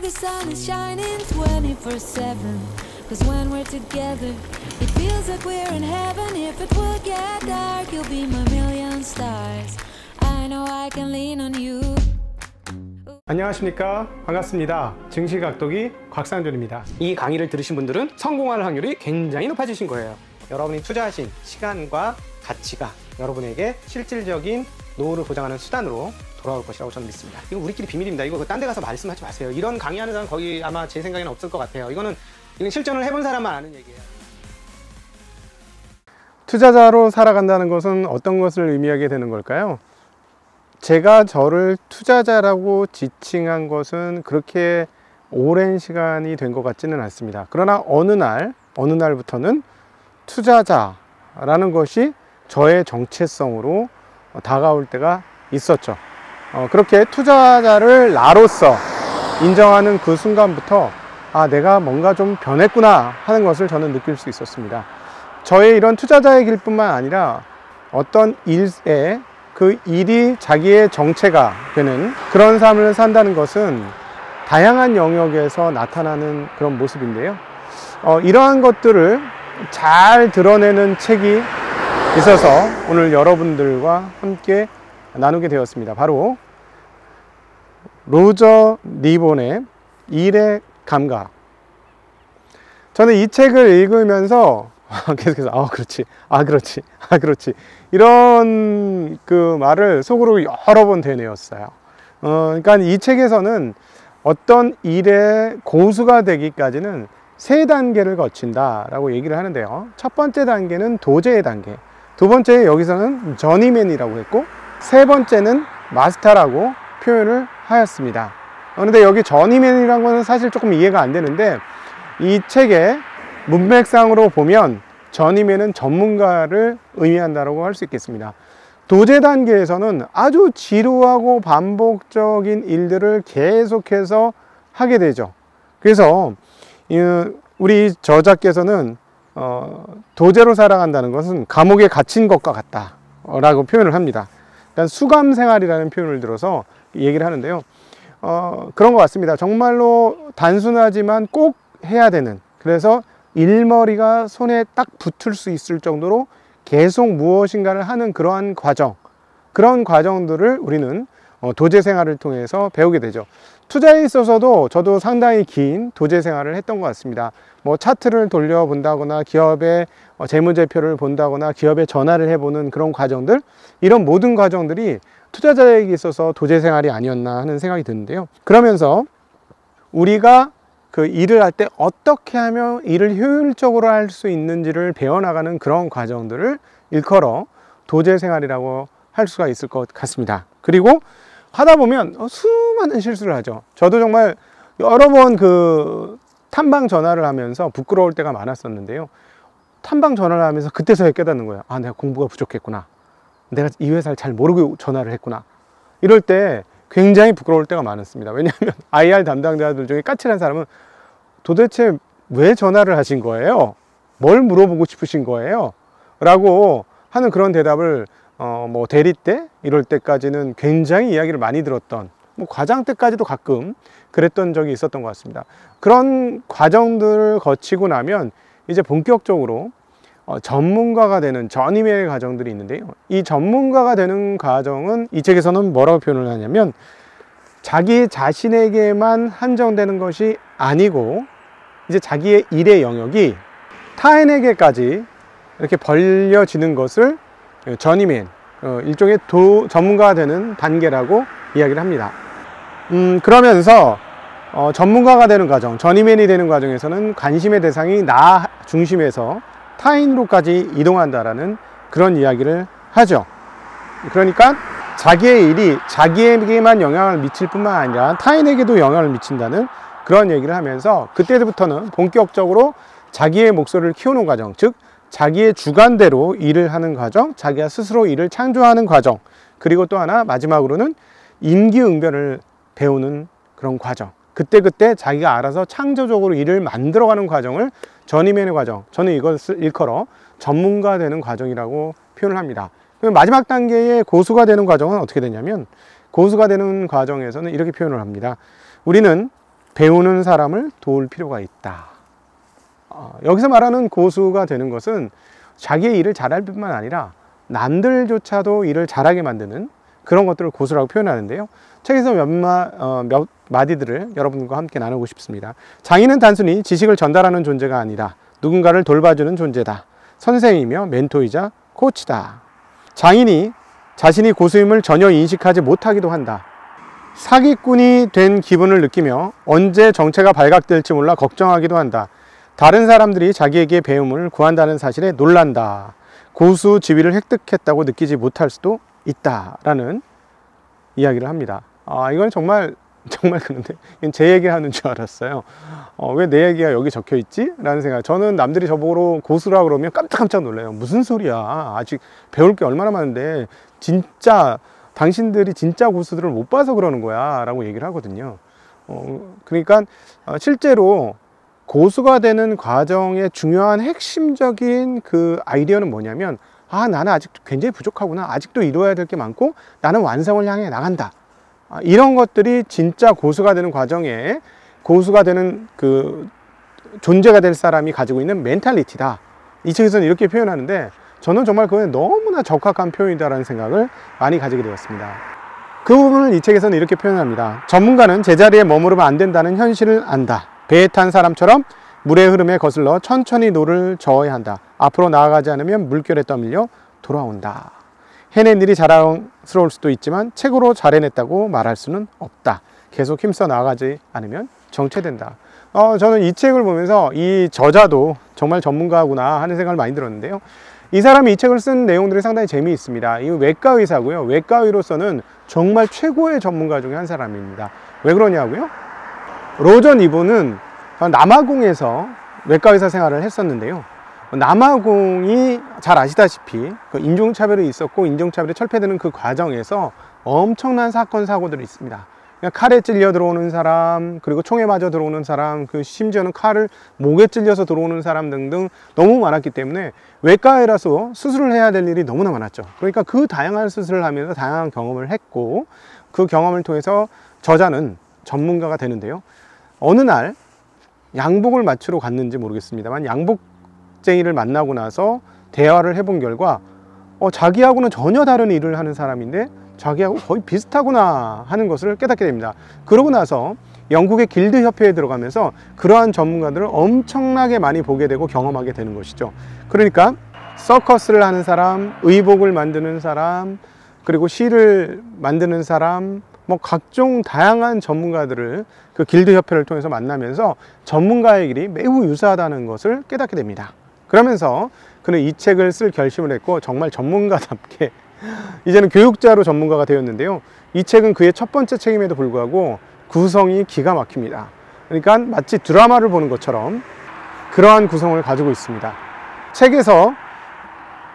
the sun is shining 24/7. Cause when we're together, it feels like we're in heaven. If it will get dark, you'll be my million stars. I know I can lean on you. 안녕하십니까, 반갑습니다. 증시각도기 곽상준입니다. 이 강의를 들으신 분들은 성공할 확률이 굉장히 높아지신 거예요. 여러분이 투자하신 시간과 가치가 여러분에게 실질적인 노후를 보장하는 수단으로 돌아올 것이라고 저는 믿습니다. 이거 우리끼리 비밀입니다. 이거 딴 데 가서 말씀하지 마세요. 이런 강의하는 사람 거기 아마 제 생각에는 없을 것 같아요. 이건 실전을 해본 사람만 아는 얘기예요. 투자자로 살아간다는 것은 어떤 것을 의미하게 되는 걸까요? 제가 저를 투자자라고 지칭한 것은 그렇게 오랜 시간이 된 것 같지는 않습니다. 그러나 어느 날부터는 투자자라는 것이 저의 정체성으로 다가올 때가 있었죠. 그렇게 투자자를 나로서 인정하는 그 순간부터 내가 뭔가 좀 변했구나 하는 것을 저는 느낄 수 있었습니다. 저의 이런 투자자의 길뿐만 아니라 어떤 일에 그 일이 자기의 정체가 되는 그런 삶을 산다는 것은 다양한 영역에서 나타나는 그런 모습인데요. 이러한 것들을 잘 드러내는 책이 있어서 오늘 여러분들과 함께 나누게 되었습니다. 바로 로저 리본의 일의 감각. 저는 이 책을 읽으면서 계속해서 그렇지 이런 그 말을 속으로 여러 번 되뇌었어요. 그러니까 이 책에서는 어떤 일의 고수가 되기까지는 세 단계를 거친다라고 얘기를 하는데요. 첫 번째 단계는 도제의 단계, 두 번째 여기서는 저니맨이라고 했고, 세 번째는 마스터라고 표현을 하였습니다. 그런데 여기 저니맨이라는 것은 사실 조금 이해가 안 되는데, 이 책의 문맥상으로 보면 저니맨은 전문가를 의미한다고 할 수 있겠습니다. 도제 단계에서는 아주 지루하고 반복적인 일들을 계속해서 하게 되죠. 그래서 우리 저자께서는 도제로 살아간다는 것은 감옥에 갇힌 것과 같다 라고 표현을 합니다. 일단 수감 생활이라는 표현을 들어서 얘기를 하는데요. 그런 것 같습니다. 정말로 단순하지만 꼭 해야 되는, 그래서 일머리가 손에 딱 붙을 수 있을 정도로 계속 무엇인가를 하는 그러한 과정, 그런 과정들을 우리는 도제 생활을 통해서 배우게 되죠. 투자에 있어서도 저도 상당히 긴 도제 생활을 했던 것 같습니다. 뭐 차트를 돌려본다거나 기업의 재무제표를 본다거나 기업에 전화를 해보는 그런 과정들, 이런 모든 과정들이 투자자에게 있어서 도제 생활이 아니었나 하는 생각이 드는데요. 그러면서 우리가 그 일을 할 때 어떻게 하면 일을 효율적으로 할 수 있는지를 배워나가는 그런 과정들을 일컬어 도제 생활이라고 할 수가 있을 것 같습니다. 그리고 하다 보면 수많은 실수를 하죠. 저도 정말 여러 번 그 탐방 전화를 하면서 부끄러울 때가 많았었는데요. 탐방 전화를 하면서 그때서야 깨닫는 거예요. 내가 공부가 부족했구나. 내가 이 회사를 잘 모르고 전화를 했구나. 이럴 때 굉장히 부끄러울 때가 많았습니다. 왜냐하면 IR 담당자들 중에 까칠한 사람은 도대체 왜 전화를 하신 거예요? 뭘 물어보고 싶으신 거예요? 라고 하는 그런 대답을 뭐 대리 때 이럴 때까지는 굉장히 이야기를 많이 들었던, 뭐 과장 때까지도 가끔 그랬던 적이 있었던 것 같습니다. 그런 과정들을 거치고 나면 이제 본격적으로 전문가가 되는 전임의 과정들이 있는데요. 이 전문가가 되는 과정은 이 책에서는 뭐라고 표현을 하냐면, 자기 자신에게만 한정되는 것이 아니고 이제 자기의 일의 영역이 타인에게까지 이렇게 벌려지는 것을 전임인, 일종의 전문가가 되는 단계라고 이야기를 합니다. 그러면서 전문가가 되는 과정, 전임인이 되는 과정에서는 관심의 대상이 나 중심에서 타인으로까지 이동한다라는 그런 이야기를 하죠. 그러니까 자기의 일이 자기에게만 영향을 미칠 뿐만 아니라 타인에게도 영향을 미친다는 그런 얘기를 하면서, 그때부터는 본격적으로 자기의 목소리를 키우는 과정, 즉 자기의 주관대로 일을 하는 과정, 자기가 스스로 일을 창조하는 과정, 그리고 또 하나 마지막으로는 임기응변을 배우는 그런 과정, 그때 자기가 알아서 창조적으로 일을 만들어가는 과정을 전임의 과정, 저는 이것을 일컬어 전문가 되는 과정이라고 표현을 합니다. 마지막 단계의 고수가 되는 과정은 어떻게 되냐면, 고수가 되는 과정에서는 이렇게 표현을 합니다. 우리는 배우는 사람을 도울 필요가 있다. 여기서 말하는 고수가 되는 것은 자기의 일을 잘할 뿐만 아니라 남들조차도 일을 잘하게 만드는 그런 것들을 고수라고 표현하는데요. 책에서 몇 마디들을 여러분과 함께 나누고 싶습니다. 장인은 단순히 지식을 전달하는 존재가 아니라 누군가를 돌봐주는 존재다. 선생이며 멘토이자 코치다. 장인이 자신이 고수임을 전혀 인식하지 못하기도 한다. 사기꾼이 된 기분을 느끼며 언제 정체가 발각될지 몰라 걱정하기도 한다. 다른 사람들이 자기에게 배움을 구한다는 사실에 놀란다. 고수 지위를 획득했다고 느끼지 못할 수도 있다라는 이야기를 합니다. 이건 정말 그런데 제 얘기 하는 줄 알았어요. 왜 내 얘기가 여기 적혀 있지? 라는 생각. 저는 남들이 저보고 고수라 그러면 깜짝깜짝 놀라요. 무슨 소리야. 아직 배울 게 얼마나 많은데 진짜 당신들이 진짜 고수들을 못 봐서 그러는 거야 라고 얘기를 하거든요. 그러니까 실제로 고수가 되는 과정의 중요한 핵심적인 그 아이디어는 뭐냐면, 나는 아직도 굉장히 부족하구나. 아직도 이루어야 될 게 많고 나는 완성을 향해 나간다. 이런 것들이 진짜 고수가 되는 과정에 고수가 되는 그 존재가 될 사람이 가지고 있는 멘탈리티다. 이 책에서는 이렇게 표현하는데 저는 정말 그건 너무나 적합한 표현이다라는 생각을 많이 가지게 되었습니다. 그 부분을 이 책에서는 이렇게 표현합니다. 전문가는 제자리에 머무르면 안 된다는 현실을 안다. 배에 탄 사람처럼 물의 흐름에 거슬러 천천히 노를 저어야 한다. 앞으로 나아가지 않으면 물결에 떠밀려 돌아온다. 해낸 일이 자랑스러울 수도 있지만 책으로 잘 해냈다고 말할 수는 없다. 계속 힘써 나아가지 않으면 정체된다. 저는 이 책을 보면서 이 저자도 정말 전문가구나 하는 생각을 많이 들었는데요. 이 사람이 이 책을 쓴 내용들이 상당히 재미있습니다. 이 외과 의사고요. 외과 의로서는 정말 최고의 전문가 중에 한 사람입니다. 왜 그러냐고요? 로전 이분은 남아공에서 외과 의사 생활을 했었는데요. 남아공이 잘 아시다시피 인종차별이 있었고 인종차별이 철폐되는 그 과정에서 엄청난 사건 사고들이 있습니다. 칼에 찔려 들어오는 사람, 그리고 총에 맞아 들어오는 사람, 심지어는 칼을 목에 찔려서 들어오는 사람 등등 너무 많았기 때문에 외과의라서 수술을 해야 될 일이 너무나 많았죠. 그러니까 그 다양한 수술을 하면서 다양한 경험을 했고, 그 경험을 통해서 저자는 전문가가 되는데요. 어느 날 양복을 맞추러 갔는지 모르겠습니다만 양복쟁이를 만나고 나서 대화를 해본 결과 자기하고는 전혀 다른 일을 하는 사람인데 자기하고 거의 비슷하구나 하는 것을 깨닫게 됩니다. 그러고 나서 영국의 길드 협회에 들어가면서 그러한 전문가들을 엄청나게 많이 보게 되고 경험하게 되는 것이죠. 그러니까 서커스를 하는 사람, 의복을 만드는 사람, 그리고 시를 만드는 사람, 각종 다양한 전문가들을 그 길드 협회를 통해서 만나면서 전문가의 길이 매우 유사하다는 것을 깨닫게 됩니다. 그러면서 그는 이 책을 쓸 결심을 했고 정말 전문가답게 이제는 교육자로 전문가가 되었는데요. 이 책은 그의 첫 번째 책임에도 불구하고 구성이 기가 막힙니다. 그러니까 마치 드라마를 보는 것처럼 그러한 구성을 가지고 있습니다. 책에서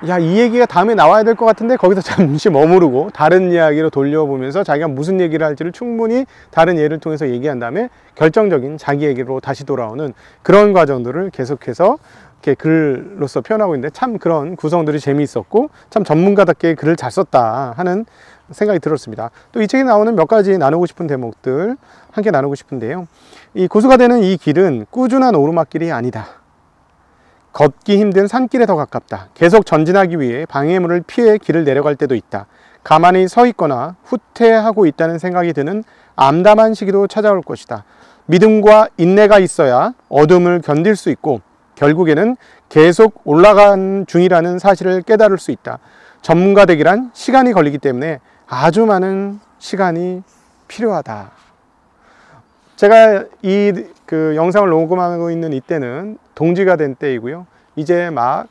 이 얘기가 다음에 나와야 될 것 같은데 거기서 잠시 머무르고 다른 이야기로 돌려보면서 자기가 무슨 얘기를 할지를 충분히 다른 예를 통해서 얘기한 다음에 결정적인 자기 얘기로 다시 돌아오는 그런 과정들을 계속해서 이렇게 글로서 표현하고 있는데 참 그런 구성들이 재미있었고 참 전문가답게 글을 잘 썼다 하는 생각이 들었습니다. 또 이 책에 나오는 몇 가지 나누고 싶은 대목들 함께 나누고 싶은데요. 이 고수가 되는 이 길은 꾸준한 오르막길이 아니다. 걷기 힘든 산길에 더 가깝다. 계속 전진하기 위해 방해물을 피해 길을 내려갈 때도 있다. 가만히 서 있거나 후퇴하고 있다는 생각이 드는 암담한 시기도 찾아올 것이다. 믿음과 인내가 있어야 어둠을 견딜 수 있고 결국에는 계속 올라간 중이라는 사실을 깨달을 수 있다. 전문가 되기란 시간이 걸리기 때문에 아주 많은 시간이 필요하다. 제가 이 영상을 녹음하고 있는 이때는 동지가 된 때이고요. 이제 막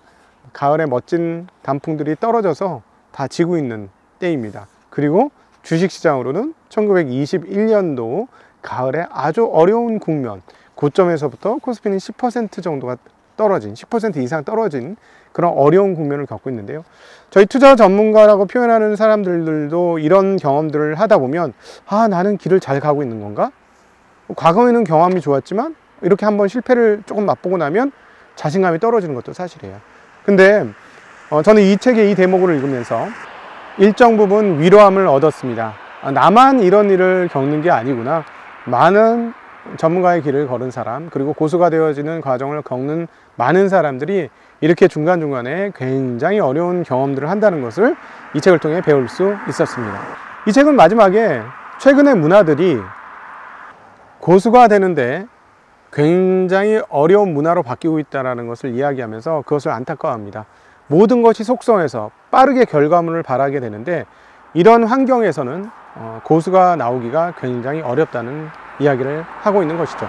가을에 멋진 단풍들이 떨어져서 다 지고 있는 때입니다. 그리고 주식시장으로는 1921년도 가을에 아주 어려운 국면, 고점에서부터 코스피는 10% 정도가 떨어진, 10% 이상 떨어진 그런 어려운 국면을 겪고 있는데요. 저희 투자 전문가라고 표현하는 사람들도 이런 경험들을 하다 보면 나는 길을 잘 가고 있는 건가? 과거에는 경험이 좋았지만 이렇게 한번 실패를 조금 맛보고 나면 자신감이 떨어지는 것도 사실이에요. 근데 저는 이 책의 이 대목을 읽으면서 일정 부분 위로함을 얻었습니다. 나만 이런 일을 겪는 게 아니구나. 많은 전문가의 길을 걸은 사람, 그리고 고수가 되어지는 과정을 겪는 많은 사람들이 이렇게 중간중간에 굉장히 어려운 경험들을 한다는 것을 이 책을 통해 배울 수 있었습니다. 이 책은 마지막에 최근의 문화들이 고수가 되는데 굉장히 어려운 문화로 바뀌고 있다는 것을 이야기하면서 그것을 안타까워합니다. 모든 것이 속성에서 빠르게 결과물을 바라게 되는데 이런 환경에서는 고수가 나오기가 굉장히 어렵다는 이야기를 하고 있는 것이죠.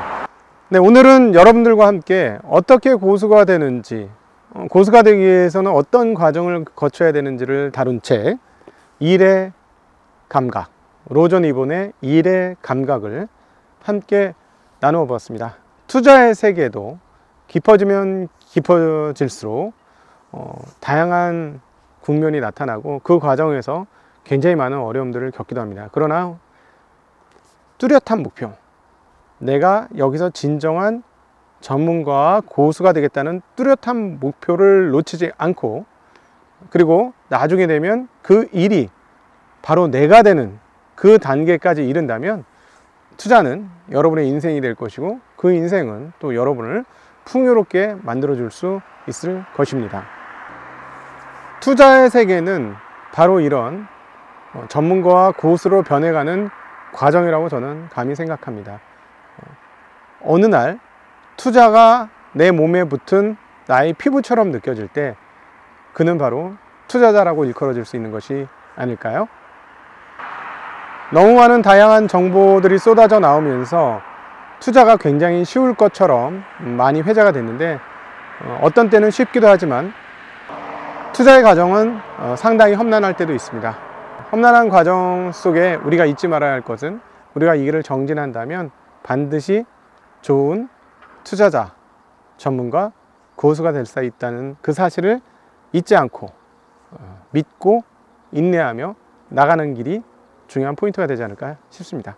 네, 오늘은 여러분들과 함께 어떻게 고수가 되는지, 고수가 되기 위해서는 어떤 과정을 거쳐야 되는지를 다룬 책 일의 감각, 로전 이본의 일의 감각을 함께 나누어 보았습니다. 투자의 세계도 깊어지면 깊어질수록 다양한 국면이 나타나고 그 과정에서 굉장히 많은 어려움들을 겪기도 합니다. 그러나 뚜렷한 목표, 내가 여기서 진정한 전문가와 고수가 되겠다는 뚜렷한 목표를 놓치지 않고, 그리고 나중에 되면 그 일이 바로 내가 되는 그 단계까지 이른다면 투자는 여러분의 인생이 될 것이고 그 인생은 또 여러분을 풍요롭게 만들어 줄 수 있을 것입니다. 투자의 세계는 바로 이런 전문가와 고수로 변해가는 과정이라고 저는 감히 생각합니다. 어느 날 투자가 내 몸에 붙은 나의 피부처럼 느껴질 때 그는 바로 투자자라고 일컬어질 수 있는 것이 아닐까요? 너무 많은 다양한 정보들이 쏟아져 나오면서 투자가 굉장히 쉬울 것처럼 많이 회자가 됐는데 어떤 때는 쉽기도 하지만 투자의 과정은 상당히 험난할 때도 있습니다. 험난한 과정 속에 우리가 잊지 말아야 할 것은 우리가 이 길을 정진한다면 반드시 좋은 투자자, 전문가, 고수가 될 수 있다는 그 사실을 잊지 않고 믿고 인내하며 나가는 길이 중요한 포인트가 되지 않을까 싶습니다.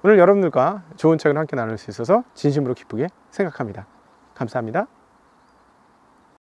오늘 여러분들과 좋은 책을 함께 나눌 수 있어서 진심으로 기쁘게 생각합니다. 감사합니다.